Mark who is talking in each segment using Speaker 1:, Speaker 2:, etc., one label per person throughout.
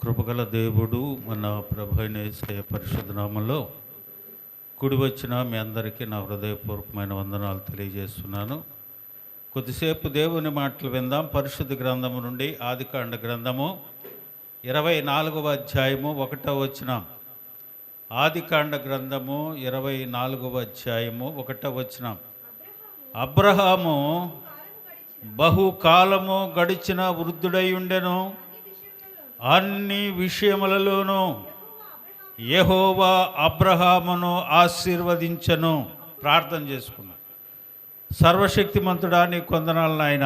Speaker 1: కృపగల దేవుడు మన ప్రభు అయిన యేసయ్య పరిశుద్ధ నామములో కూడి వచ్చిన మీ అందరికీ నా హృదయపూర్వకమైన వందనాలు తెలియజేస్తున్నాను. కొద్దిసేపు దేవుని మాటలు విందాం. పరిశుద్ధ గ్రంథము నుండి ఆదికాండ గ్రంథము 24వ అధ్యాయము 1వ వచనం. ఆదికాండ గ్రంథము 24వ అధ్యాయము 1వ వచనం. అబ్రహాము బహుకాలము గడిచిన వృద్ధుడై ఉండెను, అన్ని విషయములలోనూ యెహోవా అబ్రహామును ఆశీర్వదించెను. ప్రార్థన చేసుకున్నాం. సర్వశక్తిమంతుడా, నీ కొందనాలు నాయన.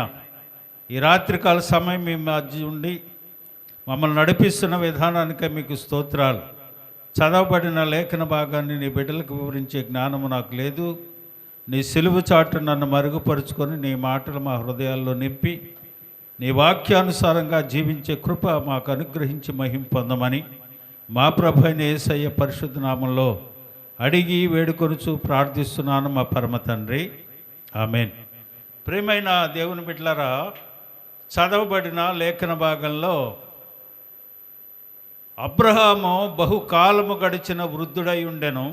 Speaker 1: ఈ రాత్రికాల సమయం మీ మధ్య ఉండి మమ్మల్ని నడిపిస్తున్న విధానానికే మీకు స్తోత్రాలు. చదవబడిన లేఖన భాగాన్ని నీ బిడ్డలకు వివరించే జ్ఞానము నాకు లేదు. నీ సిలువ చాటు నన్ను మరుగుపరుచుకొని నీ మాటలు మా హృదయాల్లో నింపి నీ వాక్యానుసారంగా జీవించే కృప మాకు అనుగ్రహించి మహిమ పొందమని మా ప్రభు అయిన యేసయ్య పరిశుద్ధ నామంలో అడిగి వేడుకొనుచు ప్రార్థిస్తున్నాను మా పరమ తండ్రి, ఆమేన్. ప్రియమైన దేవుని బిడ్డలారా, చదవబడిన లేఖన భాగంలో అబ్రహాము బహుకాలము గడిచిన వృద్ధుడై ఉండెను,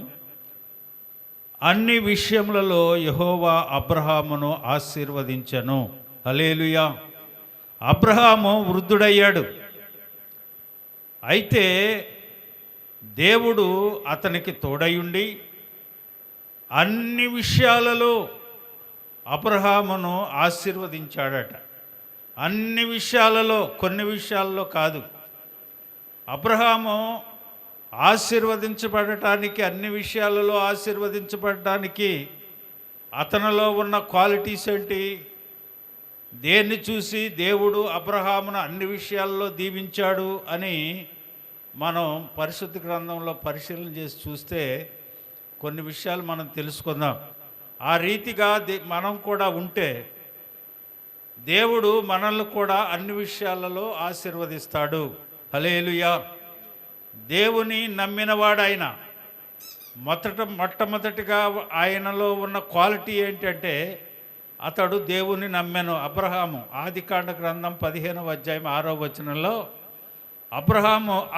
Speaker 1: అన్ని విషయములలో యెహోవా అబ్రహామును ఆశీర్వదించెను. హల్లెలూయా. అబ్రహాము వృద్ధుడయ్యాడు. అయితే దేవుడు అతనికి తోడయుండి అన్ని విషయాలలో అబ్రహామును ఆశీర్వదించాడట. అన్ని విషయాలలో, కొన్ని విషయాల్లో కాదు. అబ్రహాము ఆశీర్వదించబడటానికి, అన్ని విషయాలలో ఆశీర్వదించబడటానికి అతనిలో ఉన్న క్వాలిటీస్ ఏంటి? దేన్ని చూసి దేవుడు అబ్రహామును అన్ని విషయాల్లో దీవించాడు అని మనం పరిశుద్ధ గ్రంథంలో పరిశీలన చేసి చూస్తే కొన్ని విషయాలు మనం తెలుసుకుందాం. ఆ రీతిగా మనం కూడా ఉంటే దేవుడు మనల్ని కూడా అన్ని విషయాలలో ఆశీర్వదిస్తాడు. హల్లెలూయా. దేవుని నమ్మినవాడు మొట్టమొదటిగా ఆయనలో ఉన్న క్వాలిటీ ఏంటంటే అతడు దేవుని నమ్మెను. అబ్రహాము ఆదికాండ గ్రంథం 15వ అధ్యాయం 6వ వచనంలో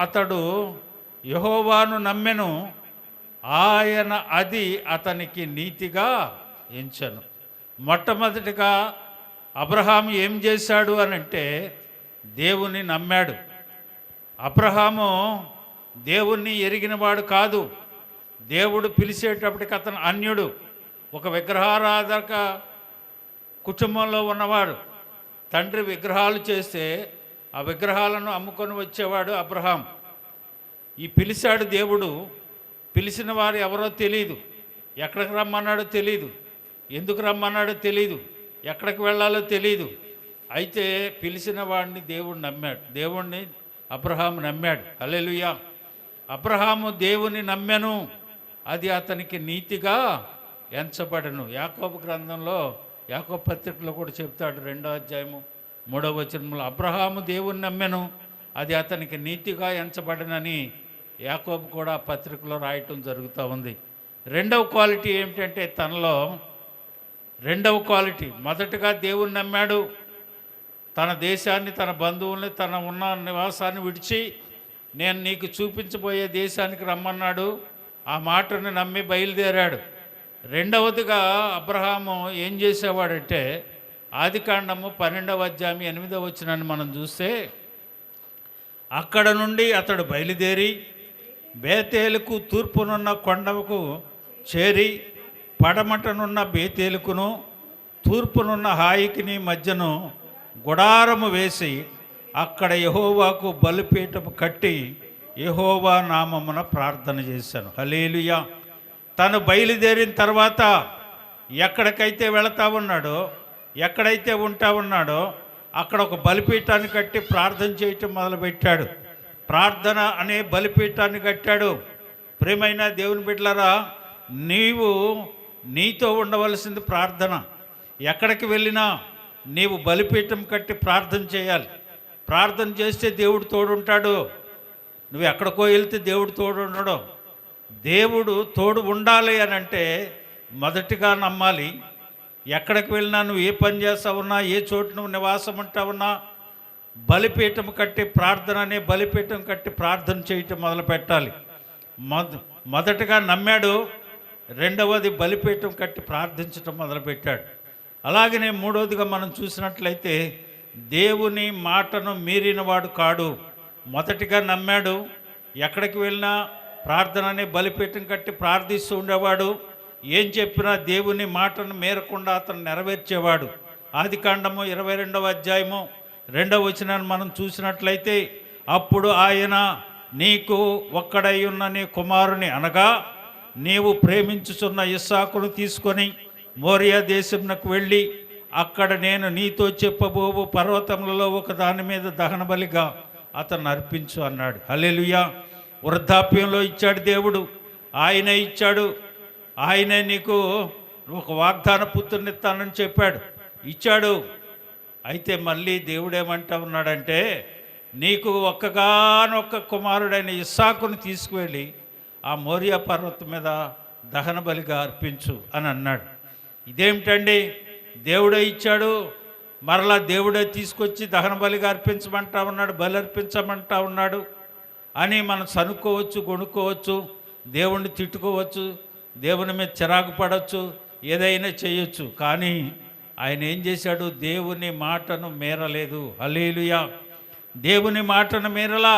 Speaker 1: అతడు యెహోవాను నమ్మెను, ఆయన అది అతనికి నీతిగా ఎంచెను. మొట్టమొదటిగా అబ్రహాము ఏం చేశాడు అనంటే దేవుని నమ్మాడు. అబ్రహాము దేవుణ్ణి ఎరిగినవాడు కాదు. దేవుడు పిలిచేటప్పటికి అతను అన్యుడు, ఒక విగ్రహారాధక కుటుంబంలో ఉన్నవాడు. తండ్రి విగ్రహాలు చేస్తే ఆ విగ్రహాలను అమ్ముకొని వచ్చేవాడు అబ్రహాం. ఈ పిలిచాడు దేవుడు. పిలిచిన వారు ఎవరో తెలియదు, ఎక్కడికి రమ్మన్నాడో తెలియదు, ఎందుకు రమ్మన్నాడో తెలియదు, ఎక్కడికి వెళ్ళాలో తెలియదు. అయితే పిలిచిన వాడిని దేవుడు నమ్మాడు. దేవుణ్ణి అబ్రహాము నమ్మాడు. హల్లెలూయా. అబ్రహాము దేవుని నమ్మెను, అది అతనికి నీతిగా ఎంచబడను. యాకోబు గ్రంథంలో, యాకోబు పత్రికలో కూడా చెప్తాడు 2వ అధ్యాయము 3వ వచనంలో అబ్రహాము దేవుని నమ్మెను, అది అతనికి నీతిగా ఎంచబడనని యాకోబు కూడా పత్రికలో రాయటం జరుగుతూ ఉంది. రెండవ క్వాలిటీ ఏమిటంటే తనలో రెండవ క్వాలిటీ, మొదటగా దేవుని నమ్మాడు. తన దేశాన్ని, తన బంధువుల్ని, తన ఉన్న నివాసాన్ని విడిచి నేను నీకు చూపించబోయే దేశానికి రమ్మన్నాడు. ఆ మాటను నమ్మి బయలుదేరాడు. రెండవదిగా అబ్రహాము ఏం చేసేవాడంటే ఆదికాండము 12వ అధ్యాయం 8వ వచనాన్ని మనం చూస్తే అక్కడ నుండి అతడు బయలుదేరి బేతేలుకు తూర్పునున్న కొండకు చేరి పడమటనున్న బేతేలుకును తూర్పునున్న హాయికిని మధ్యను గుడారము వేసి అక్కడ యెహోవాకు బలిపీఠము కట్టి యెహోవా నామమున ప్రార్థన చేశాను. హల్లెలూయా. తను బయలుదేరిన తర్వాత ఎక్కడికైతే వెళతా ఉన్నాడో, ఎక్కడైతే ఉంటా ఉన్నాడో అక్కడ ఒక బలిపీఠాన్ని కట్టి ప్రార్థన చేయటం మొదలుపెట్టాడు. ప్రార్థన అనే బలిపీఠాన్ని కట్టాడు. ప్రియమైన దేవుని బిడ్డలారా, నీతో ఉండవలసింది ప్రార్థన. ఎక్కడికి వెళ్ళినా నీవు బలిపీఠం కట్టి ప్రార్థన చేయాలి. ప్రార్థన చేస్తే దేవుడు తోడుంటాడు. నువ్వు ఎక్కడికో వెళ్తే దేవుడు తోడు ఉండడు. దేవుడు తోడు ఉండాలి అని అంటే మొదటిగా నమ్మాలి. ఎక్కడికి వెళ్ళినా, నువ్వు ఏ పని చేస్తా ఉన్నా, ఏ చోటు నువ్వు నివాసం ఉంటా ఉన్నా, బలిపీఠం కట్టి ప్రార్థన అనే బలిపీఠం కట్టి ప్రార్థన చేయటం మొదలు పెట్టాలి. మొదటగా నమ్మాడు, రెండవది బలిపీఠం కట్టి ప్రార్థించటం మొదలుపెట్టాడు. అలాగనే మూడవదిగా మనం చూసినట్లయితే దేవుని మాటను మీరినవాడు కాడు. మొదటిగా నమ్మాడు, ఎక్కడికి వెళ్ళినా ప్రార్థన అనే బలిపీఠం కట్టి ప్రార్థిస్తూ ఉండేవాడు. ఏం చెప్పినా దేవుని మాటను మేరకుండా అతను నెరవేర్చేవాడు. ఆదికాండము 22వ అధ్యాయము 2వ వచనాన్ని మనం చూసినట్లయితే, అప్పుడు ఆయన, నీకు ఒక్కడై ఉన్న నీ కుమారుని అనగా నీవు ప్రేమించుచున్న ఇస్సాకును తీసుకొని మోరియా దేశంనకు వెళ్ళి అక్కడ నేను నీతో చెప్పబోవు పర్వతములలో ఒక దాని మీద దహన బలిగా అతను అర్పించు అన్నాడు. హల్లెలూయా. వృద్ధాప్యంలో ఇచ్చాడు దేవుడు, ఆయనే ఇచ్చాడు. ఆయనే నీకు ఒక వాగ్దాన పుత్రుని ఇస్తానని చెప్పాడు, ఇచ్చాడు. అయితే మళ్ళీ దేవుడు ఏమంటా ఉన్నాడంటే, నీకు ఒక్కగానొక్క కుమారుడైన ఇస్సాకును తీసుకువెళ్ళి ఆ మోరియా పర్వతం మీద దహన బలిగా అర్పించు అని అన్నాడు. ఇదేమిటండి, దేవుడే ఇచ్చాడు, మరలా దేవుడే తీసుకొచ్చి దహన బలిగా అర్పించమంటా ఉన్నాడు, బలి అర్పించమంటా ఉన్నాడు అని మనం సనుక్కోవచ్చు, కొనుక్కోవచ్చు, దేవుణ్ణి తిట్టుకోవచ్చు, దేవుని మీద చిరాకు పడవచ్చు, ఏదైనా చేయొచ్చు. కానీ ఆయన ఏం చేశాడు? దేవుని మాటను మీరలేదు. హల్లెలూయా. దేవుని మాటను మీరలా.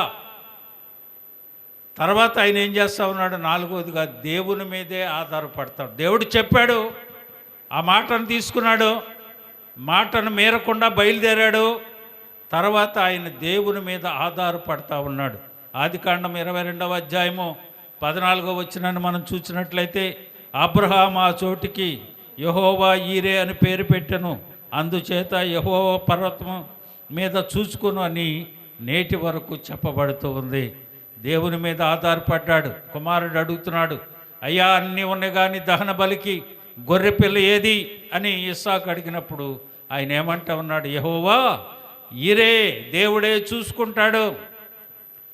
Speaker 1: తర్వాత ఆయన ఏం చేస్తా ఉన్నాడు? నాలుగవదిగా దేవుని మీదే ఆధారపడతాడు. దేవుడు చెప్పాడు, ఆ మాటను తీసుకున్నాడు, మాటను మీరకుండా బయలుదేరాడు. తర్వాత ఆయన దేవుని మీద ఆధారపడతా ఉన్నాడు. ఆదికాండం 22వ అధ్యాయము 14వ వచనాన్ని మనం చూసినట్లయితే, అబ్రహాము ఆ చోటికి యెహోవా ఈరే అని పేరు పెట్టెను, అందుచేత యెహోవా పర్వతం మీద చూసుకును అని నేటి వరకు చెప్పబడుతూ ఉంది. దేవుని మీద ఆధారపడ్డాడు. కుమారుడు అడుగుతున్నాడు, అయ్యా అన్నీ ఉన్నాయి కానీ దహన బలికి గొర్రె పిల్ల ఏది అని ఇస్సాకు అడిగినప్పుడు ఆయన ఏమంటా ఉన్నాడు? యెహోవా ఈరే, దేవుడే చూసుకుంటాడు.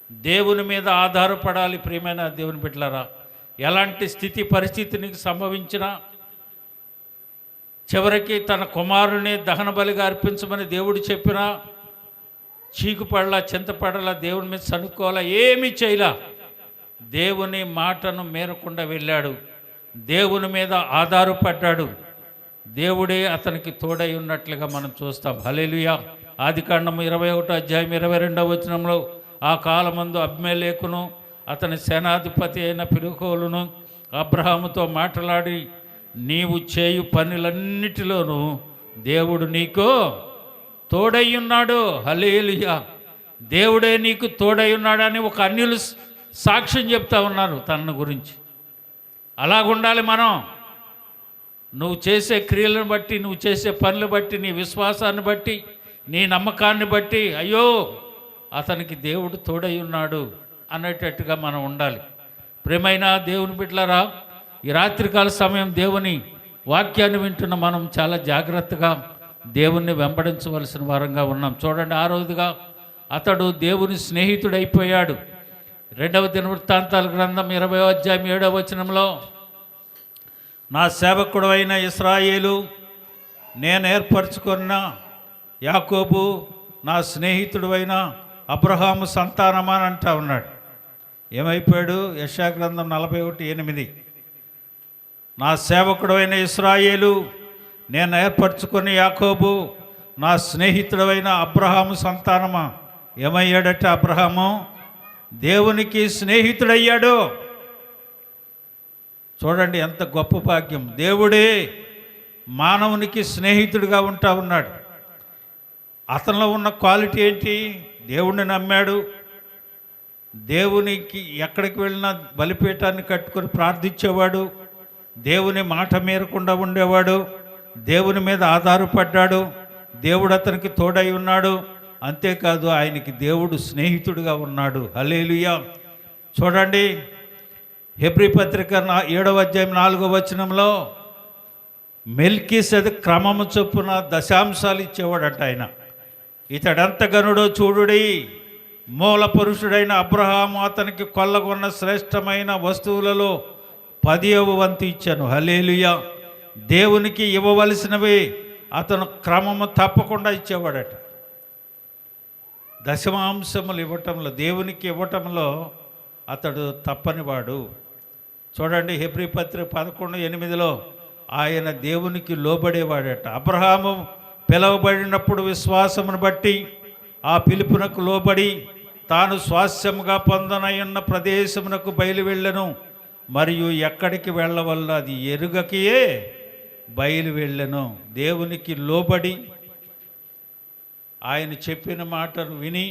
Speaker 1: దేవుని మీద ఆధారపడాలి. ప్రియమైన దేవుని బిడ్డలారా, ఎలాంటి స్థితి పరిస్థితి నీకు సంభవించినా చివరికి తన కుమారుని దహన బలిగా అర్పించమని దేవుడు చెప్పినా చీకుపడలా, చింతపడలా, దేవుని మీద సనుక్కోవాలా, ఏమీ చేయలా. దేవుని మాటను మేరకుండా వెళ్ళాడు, దేవుని మీద ఆధారపడ్డాడు. దేవుడే అతనికి తోడై ఉన్నట్లుగా మనం చూస్తాం. హల్లెలూయా. ఆదికాండం 21వ అధ్యాయం 22వ వచనంలో, ఆ కాలమందు అబీమెలెకును అతని సేనాధిపతి అయిన ఫిలెహోలును అబ్రహాముతో మాట్లాడి, నీవు చేయు పనులన్నిటిలోనూ దేవుడు నీకు తోడై ఉన్నాడు. హల్లెలూయా. దేవుడే నీకు తోడై ఉన్నాడని ఒక అన్యులు సాక్ష్యం చెప్తా ఉన్నారు తన గురించి. అలాగుండాలి మనం. నువ్వు చేసే క్రియలను బట్టి, నువ్వు చేసే పనులు బట్టి, నీ విశ్వాసాన్ని బట్టి, నీ నమ్మకాన్ని బట్టి, అయ్యో అతనికి దేవుడు తోడై ఉన్నాడు అనేటట్టుగా మనం ఉండాలి. ప్రియమైన దేవుని బిడ్డలారా, ఈ రాత్రికాల సమయం దేవుని వాక్యాన్ని వింటున్న మనం చాలా జాగ్రత్తగా దేవుణ్ణి వెంబడించవలసిన వారంగా ఉన్నాం. చూడండి, ఆ రోజుగా అతడు దేవుని స్నేహితుడైపోయాడు. 2వ దినవృత్తాంతాల గ్రంథం 20వ అధ్యాయం 7వ వచనంలో, నా సేవకుడు అయిన ఇశ్రాయేలు, నేను ఏర్పరచుకున్న యాకోబు, నా స్నేహితుడు అయిన అబ్రహాము సంతానమా అని అంటా ఉన్నాడు. ఏమైపోయాడు? యెషయా గ్రంథం 41:8, నా సేవకుడు అయిన ఇశ్రాయేలు, నేను ఏర్పరచుకున్న యాకోబు, నా స్నేహితుడు అయిన అబ్రహాము సంతానమా. ఏమయ్యాడట అబ్రహాము? దేవునికి స్నేహితుడయ్యాడు. చూడండి ఎంత గొప్ప భాగ్యం. దేవుడే మానవునికి స్నేహితుడిగా ఉంటా ఉన్నాడు. అతనిలో ఉన్న క్వాలిటీ ఏంటి? దేవుణ్ణి నమ్మాడు, దేవునికి ఎక్కడికి వెళ్ళినా బలిపీఠాన్ని కట్టుకొని ప్రార్థించేవాడు, దేవుని మాట మీరకుండా ఉండేవాడు, దేవుని మీద ఆధారపడ్డాడు, దేవుడు అతనికి తోడై ఉన్నాడు. అంతేకాదు, ఆయనకి దేవుడు స్నేహితుడిగా ఉన్నాడు. హల్లెలూయా. చూడండి, హెబ్రీ పత్రిక 7వ అధ్యాయం 4వ వచనంలో, మెల్కీసెదెకు క్రమము చొప్పున దశాంశాలు ఇచ్చేవాడట ఆయన. ఇతడెంత గనుడో చూడుడి, మూల పురుషుడైన అబ్రహాము అతనికి కొల్లగొన్న శ్రేష్టమైన వస్తువులలో 10వ వంతు ఇచ్చాను. హల్లెలూయా. దేవునికి ఇవ్వవలసినవి అతను క్రమము తప్పకుండా ఇచ్చేవాడట. దశమాంశములు ఇవ్వటంలో, దేవునికి ఇవ్వటంలో అతడు తప్పనివాడు. చూడండి, హెబ్రీ పత్రిక 11:8 ఆయన దేవునికి లోబడేవాడట. అబ్రహాము పిలువబడినప్పుడు విశ్వాసమును బట్టి ఆ పిలుపునకు లోబడి తాను స్వాస్యముగా పొందనయున్న ప్రదేశమునకు బయలు వెళ్ళెను, మరియు ఎక్కడికి వెళ్ళవల్ల అది ఎరుగకియే బయలు వెళ్ళెను. దేవునికి లోబడి ఆయన చెప్పిన మాటను విని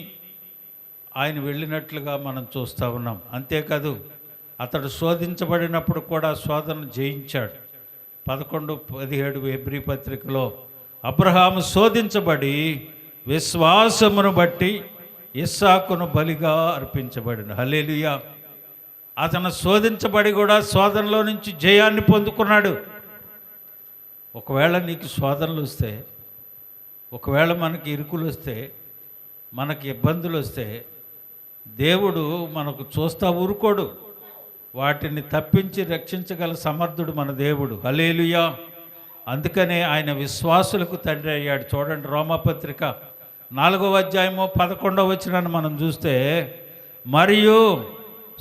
Speaker 1: ఆయన వెళ్ళినట్లుగా మనం చూస్తూ ఉన్నాం. అంతేకాదు, అతడు శోధించబడినప్పుడు కూడా శోధన జయించాడు. 11:17 హెబ్రీ పత్రికలో అబ్రహాము శోధించబడి విశ్వాసమును బట్టి ఇస్సాకును బలిగా అర్పించబడిన. హల్లెలూయా. అతను శోధించబడి కూడా శోధనలో నుంచి జయాన్ని పొందుకున్నాడు. ఒకవేళ నీకు శోధనలు వస్తే, ఒకవేళ మనకి ఇరుకులు వస్తే, మనకి ఇబ్బందులు వస్తే, దేవుడు మనకు చూస్తా ఊరుకోడు. వాటిని తప్పించి రక్షించగల సమర్థుడు మన దేవుడు. హల్లెలూయా. అందుకనే ఆయన విశ్వాసులకు తండ్రి అయ్యాడు. చూడండి, రోమాపత్రిక 4:11 మనం చూస్తే, మరియు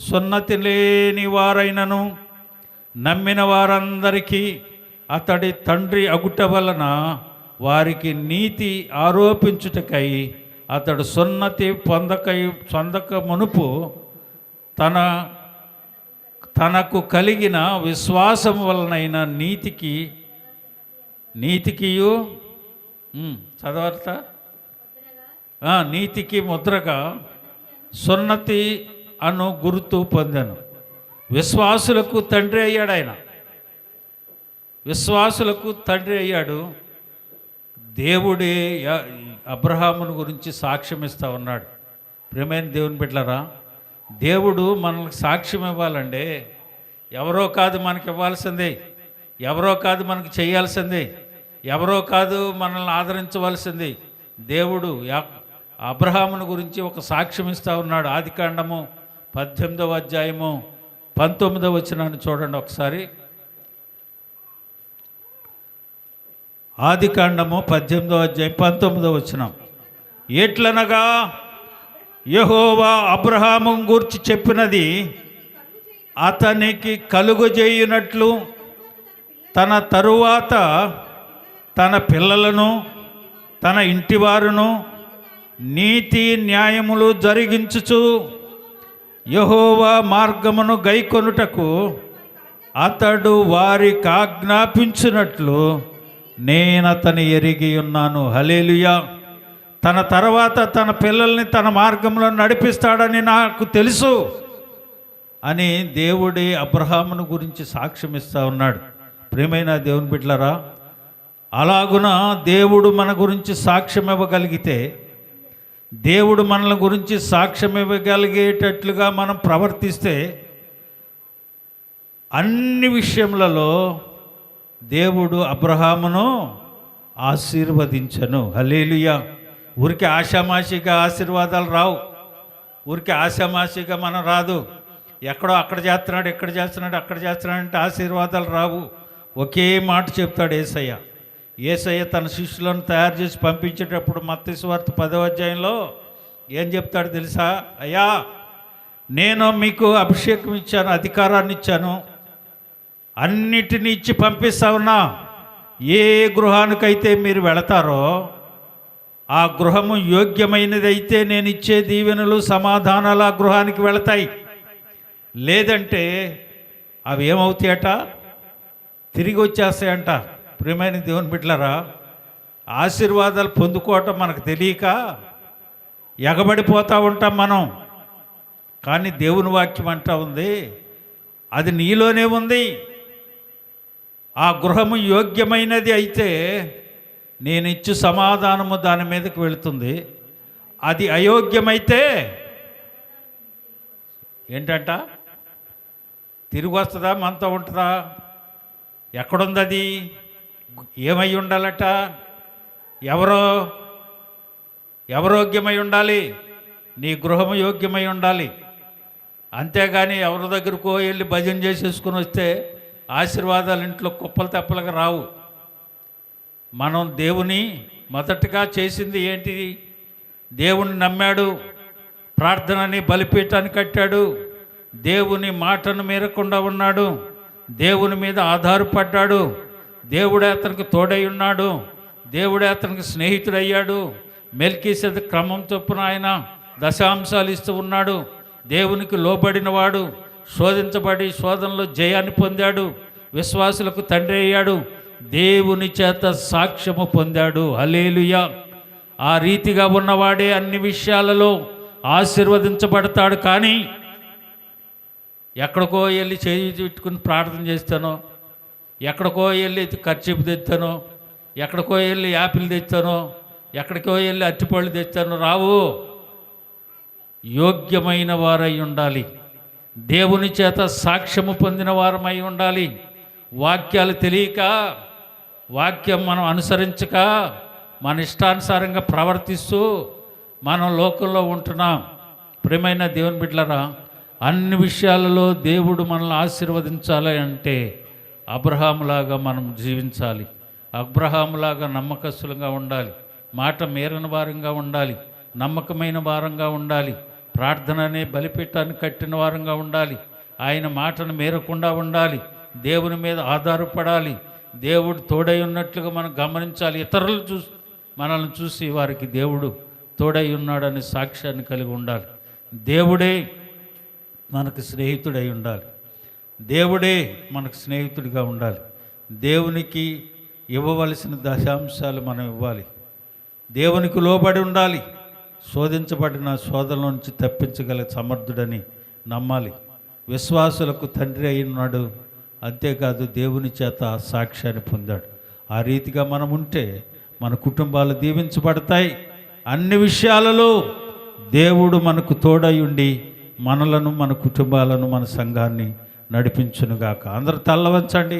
Speaker 1: సున్నతి లేని వారైనను నమ్మిన వారందరికీ అతడి తండ్రి అగుట వలన వారికి నీతి ఆరోపించుటకై అతడు సున్నతి పొందక మునుపు తనకు కలిగిన విశ్వాసం వలనైన నీతికియు చదవత నీతికి ముద్రగా సున్నతి అను గుర్తు పొందాను. విశ్వాసులకు తండ్రి అయ్యాడు. ఆయన విశ్వాసులకు తండ్రి అయ్యాడు. దేవుడే అబ్రహామును గురించి సాక్ష్యం ఇస్తూ ఉన్నాడు. ప్రియమైన దేవుని బిడ్డలారా, దేవుడు మనకు సాక్ష్యం ఇవ్వాలండి. ఎవరో కాదు మనకి ఇవ్వాల్సిందే, ఎవరో కాదు మనకు చేయాల్సిందే, ఎవరో కాదు మనల్ని ఆదరించవలసింది. దేవుడు అబ్రహామును గురించి ఒక సాక్ష్యం ఇస్తూ ఉన్నాడు. ఆదికాండము 18:19 చూడండి ఒకసారి. ఆదికాండము 18:19 ఎట్లనగా యెహోవా అబ్రహాము గూర్చి చెప్పినది అతనికి కలుగజేయునట్లు తన తరువాత తన పిల్లలను తన ఇంటివారును నీతి న్యాయములు జరిగించుచు యెహోవా మార్గమును గైకొనుటకు అతడు వారికి ఆజ్ఞాపించినట్లు నేనతని ఎరిగి ఉన్నాను. హల్లెలూయా. తన తర్వాత తన పిల్లల్ని తన మార్గంలో నడిపిస్తాడని నాకు తెలుసు అని దేవుడి అబ్రహామును గురించి సాక్ష్యం ఇస్తూ ఉన్నాడు. ప్రియమైన దేవుని బిడ్డలారా, అలాగున దేవుడు మన గురించి సాక్ష్యం ఇవ్వగలిగితే, దేవుడు మనల గురించి సాక్ష్యం ఇవ్వగలిగేటట్లుగా మనం ప్రవర్తిస్తే అన్ని విషయములలో దేవుడు అబ్రహామును ఆశీర్వదించను. హల్లెలూయా. ఊరికి ఆషామాషిగా ఆశీర్వాదాలు రావు. ఊరికి ఆషామాషిగా మనం రాదు. ఎక్కడో అక్కడ చేస్తున్నాడు, ఇక్కడ చేస్తున్నాడు, అక్కడ చేస్తున్నాడు అంటే ఆశీర్వాదాలు రావు. ఒకే మాట చెప్తాడు యేసయ్య. యేసయ్య తన శిష్యులను తయారు చేసి పంపించేటప్పుడు మత్తయి సువార్త 10వ ఏం చెప్తాడు తెలుసా? అయ్యా, నేను మీకు అభిషేకం ఇచ్చాను, అధికారాన్ని ఇచ్చాను, అన్నిటినీ ఇచ్చి పంపిస్తా ఉన్నా. ఏ గృహానికైతే మీరు వెళతారో ఆ గృహము యోగ్యమైనదైతే నేను ఇచ్చే దీవెనలు సమాధానాలు ఆ గృహానికి వెళతాయి. లేదంటే అవి ఏమవుతాయట? తిరిగి వచ్చేస్తాయంట. ప్రియమైన దేవుని బిడ్డలారా, ఆశీర్వాదాలు పొందుకోవటం మనకు తెలియక ఎగబడిపోతూ ఉంటాం మనం. కానీ దేవుని వాక్యం అంటా ఉంది, అది నీలోనే ఉంది. ఆ గృహము యోగ్యమైనది అయితే నేను ఇచ్చు సమాధానము దాని మీదకి వెళుతుంది. అది అయోగ్యమైతే ఏంటంట? తిరిగి వస్తుందా? మనతో ఉంటుందా? ఎక్కడుంది అది? ఏమై ఉండాలట? ఎవరోగ్యమై ఉండాలి? నీ గృహము యోగ్యమై ఉండాలి. అంతేగాని ఎవరి దగ్గరకో వెళ్ళి భజన చేసేసుకుని వస్తే ఆశీర్వాదాలు ఇంట్లో కుప్పలు తెప్పలుగా రావు. మనం దేవుని మొదటగా చేసింది ఏంటిది? దేవుని నమ్మాడు, ప్రార్థనని బలిపీఠాన్ని కట్టాడు, దేవుని మాటను మీరకుండా ఉన్నాడు, దేవుని మీద ఆధారపడ్డాడు, దేవుడే అతనికి తోడై ఉన్నాడు, దేవుడే అతనికి స్నేహితుడయ్యాడు. మెల్కీసెదెకు క్రమం చొప్పున ఆయన దశాంశాలు ఇస్తూ ఉన్నాడు. దేవునికి లోబడినవాడు, శోధించబడి శోధనలో జయాన్ని పొందాడు, విశ్వాసులకు తండ్రి అయ్యాడు, దేవుని చేత సాక్ష్యము పొందాడు. హల్లెలూయా. ఆ రీతిగా ఉన్నవాడే అన్ని విషయాలలో ఆశీర్వదించబడతాడు. కానీ ఎక్కడికో వెళ్ళి చేయి పెట్టుకుని ప్రార్థన చేస్తానో, ఎక్కడికో వెళ్ళి ఖర్చు తెస్తానో, ఎక్కడికో వెళ్ళి యాపిల్ తెస్తానో, ఎక్కడికో వెళ్ళి అరటిపళ్ళు తెస్తానో రావు. యోగ్యమైన వారై ఉండాలి, దేవుని చేత సాక్ష్యము పొందిన వారమై ఉండాలి. వాక్యాలు తెలియక, వాక్యం మనం అనుసరించక, మన ఇష్టానుసారంగా ప్రవర్తిస్తూ మనం లోకంలో ఉంటున్నాం. ప్రియమైన దేవుని బిడ్డలారా, అన్ని విషయాలలో దేవుడు మనల్ని ఆశీర్వదించాలి అంటే అబ్రహాములాగా మనం జీవించాలి. అబ్రహాములాగా నమ్మకస్తులుగా ఉండాలి, మాట మేరని వారంగా ఉండాలి, నమ్మకమైన వారంగా ఉండాలి, ప్రార్థన అనే బలిపీఠాన్ని కట్టిన వారంగా ఉండాలి, ఆయన మాటను మేరకుండా ఉండాలి, దేవుని మీద ఆధారపడాలి, దేవుడు తోడై ఉన్నట్లుగా మనం గమనించాలి. ఇతరులు మనల్ని చూసి వారికి దేవుడు తోడై ఉన్నాడనే సాక్ష్యాన్ని కలిగి ఉండాలి. దేవుడే మనకు స్నేహితుడై ఉండాలి, దేవుడే మనకు స్నేహితుడిగా ఉండాలి. దేవునికి ఇవ్వవలసిన దశాంశాలు మనం ఇవ్వాలి, దేవునికి లోబడి ఉండాలి, శోధించబడిన శోధనల నుంచి తప్పించగల సమర్థుడని నమ్మాలి. విశ్వాసులకు తండ్రి అయి ఉన్నాడు, అంతేకాదు దేవుని చేత సాక్ష్యాన్ని పొందాడు. ఆ రీతిగా మనం ఉంటే మన కుటుంబాలు దీవించబడతాయి. అన్ని విషయాలలో దేవుడు మనకు తోడై ఉండి మనలను, మన కుటుంబాలను, మన సంఘాన్ని నడిపించునుగాక. అందరూ తల్ల వంచండి.